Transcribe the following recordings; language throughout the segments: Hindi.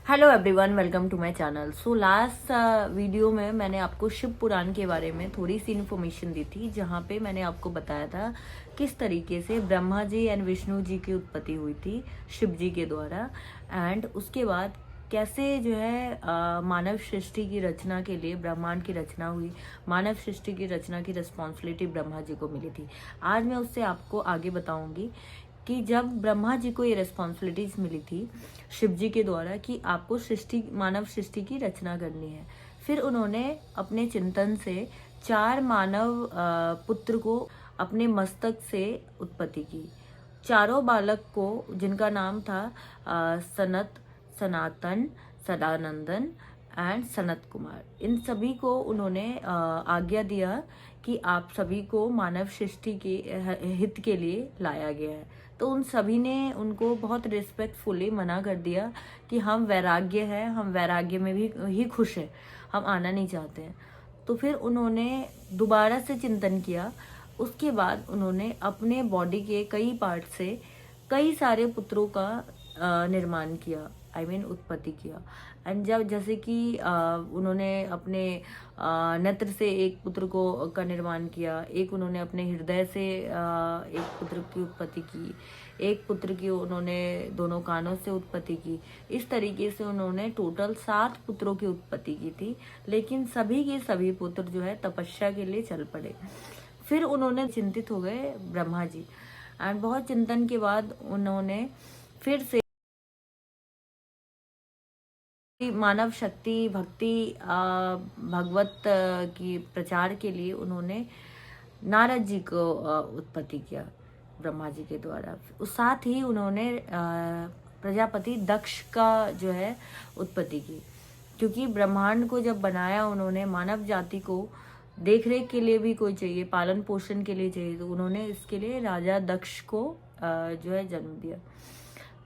Hello everyone, welcome to my channel. So last video में मैंने आपको शिव पुराण के बारे में थोड़ी सी इन्फॉर्मेशन दी थी, जहाँ पे मैंने आपको बताया था किस तरीके से ब्रह्मा जी एंड विष्णु जी की उत्पत्ति हुई थी शिव जी के द्वारा। एंड उसके बाद कैसे जो है मानव सृष्टि की रचना के लिए ब्रह्मांड की रचना हुई, मानव सृष्टि की रचना की रिस्पॉन्सिबिलिटी ब्रह्मा जी को मिली थी। आज मैं उससे आपको आगे बताऊंगी कि जब ब्रह्मा जी को ये रिस्पॉन्सिबिलिटीज मिली थी शिव जी के द्वारा कि आपको सृष्टि मानव सृष्टि की रचना करनी है, फिर उन्होंने अपने चिंतन से 4 मानव पुत्र को अपने मस्तक से उत्पत्ति की। चारों बालक को, जिनका नाम था सनत, सनातन, सदानंदन एंड सनत कुमार, इन सभी को उन्होंने आज्ञा दिया कि आप सभी को मानव सृष्टि के हित के लिए लाया गया है। तो उन सभी ने उनको बहुत रिस्पेक्टफुली मना कर दिया कि हम वैराग्य है, हम वैराग्य में भी ही खुश है, हम आना नहीं चाहते हैं। तो फिर उन्होंने दोबारा से चिंतन किया। उसके बाद उन्होंने अपने बॉडी के कई पार्ट से कई सारे पुत्रों का निर्माण किया, उत्पत्ति किया। एंड जब जैसे कि उन्होंने अपने नेत्र से एक पुत्र को का निर्माण किया, एक उन्होंने अपने हृदय से एक पुत्र की उत्पत्ति की, एक पुत्र की उन्होंने दोनों कानों से उत्पत्ति की। इस तरीके से उन्होंने टोटल 7 पुत्रों की उत्पत्ति की थी। लेकिन सभी के सभी पुत्र जो है तपस्या के लिए चल पड़े। फिर उन्होंने चिंतित हो गए ब्रह्मा जी, एंड बहुत चिंतन के बाद उन्होंने फिर से मानव शक्ति भक्ति भगवत की प्रचार के लिए उन्होंने नारद जी को उत्पत्ति किया ब्रह्मा जी के द्वारा। उस साथ ही उन्होंने प्रजापति दक्ष का जो है उत्पत्ति की, क्योंकि ब्रह्मांड को जब बनाया उन्होंने, मानव जाति को देख रेख के लिए भी कोई चाहिए, पालन पोषण के लिए चाहिए, तो उन्होंने इसके लिए राजा दक्ष को जो है जन्म दिया।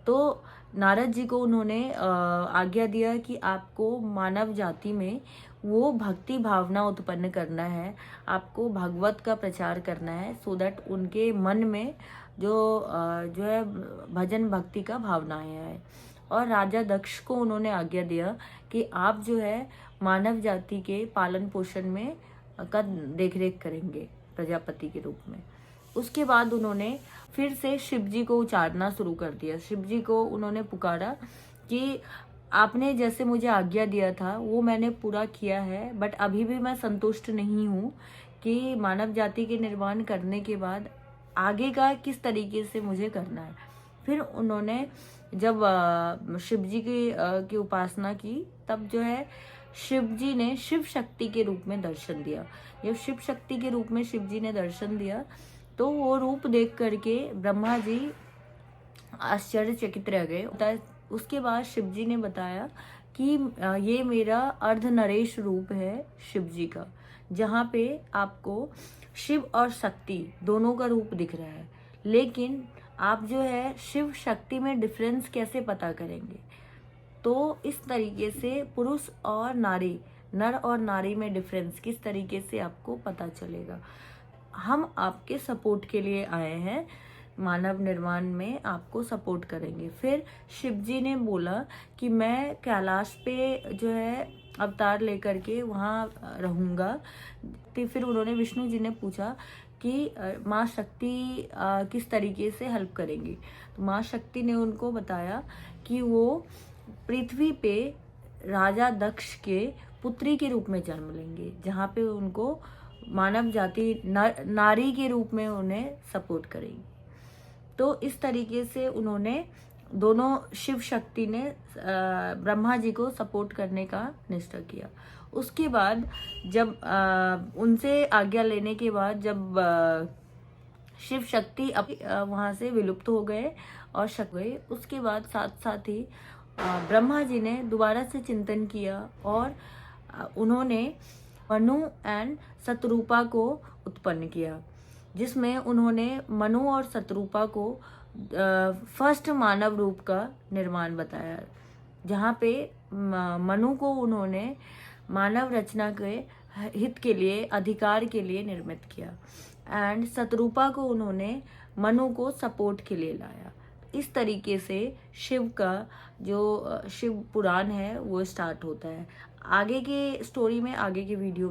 तो नारद जी को उन्होंने आज्ञा दिया कि आपको मानव जाति में वो भक्ति भावना उत्पन्न करना है, आपको भगवत का प्रचार करना है, सो दैट उनके मन में जो है भजन भक्ति का भावनाएं आए। और राजा दक्ष को उन्होंने आज्ञा दिया कि आप जो है मानव जाति के पालन पोषण में का देख रेख करेंगे प्रजापति के रूप में। उसके बाद उन्होंने फिर से शिव जी को उचारना शुरू कर दिया। शिव जी को उन्होंने पुकारा कि आपने जैसे मुझे आज्ञा दिया था वो मैंने पूरा किया है, बट अभी भी मैं संतुष्ट नहीं हूँ कि मानव जाति के निर्माण करने के बाद आगे का किस तरीके से मुझे करना है। फिर उन्होंने जब शिव जी की उपासना की, तब जो है शिव जी ने शिव शक्ति के रूप में दर्शन दिया। जब शिव शक्ति के रूप में शिव जी ने दर्शन दिया, तो वो रूप देख करके ब्रह्मा जी आश्चर्यचकित रह गए। उसके बाद शिव जी ने बताया कि ये मेरा अर्ध नरेश रूप है शिव जी का, जहाँ पे आपको शिव और शक्ति दोनों का रूप दिख रहा है। लेकिन आप जो है शिव शक्ति में डिफरेंस कैसे पता करेंगे? तो इस तरीके से पुरुष और नारी, नर और नारी में डिफरेंस किस तरीके से आपको पता चलेगा? हम आपके सपोर्ट के लिए आए हैं, मानव निर्माण में आपको सपोर्ट करेंगे। फिर शिव जी ने बोला कि मैं कैलाश पे जो है अवतार लेकर के वहाँ रहूँगा। तो फिर उन्होंने, विष्णु जी ने पूछा कि माँ शक्ति किस तरीके से हेल्प करेंगी? तो माँ शक्ति ने उनको बताया कि वो पृथ्वी पे राजा दक्ष के पुत्री के रूप में जन्म लेंगे, जहाँ पे उनको मानव जाति नारी के रूप में उन्हें सपोर्ट करेगी। तो इस तरीके से उन्होंने दोनों शिव शक्ति ने ब्रह्मा जी को सपोर्ट करने का निश्चय किया। उसके बाद जब उनसे आज्ञा लेने के बाद जब शिव शक्ति वहां से विलुप्त हो गए और शक गए, उसके बाद साथ साथ ही ब्रह्मा जी ने दोबारा से चिंतन किया और उन्होंने मनु एंड शतरूपा को उत्पन्न किया, जिसमें उन्होंने मनु और शतरूपा को फर्स्ट मानव रूप का निर्माण बताया, जहाँ पे मनु को उन्होंने मानव रचना के हित के लिए, अधिकार के लिए निर्मित किया, एंड शतरूपा को उन्होंने मनु को सपोर्ट के लिए लाया। इस तरीके से शिव का जो शिव पुराण है वो स्टार्ट होता है। आगे के स्टोरी में आगे के वीडियो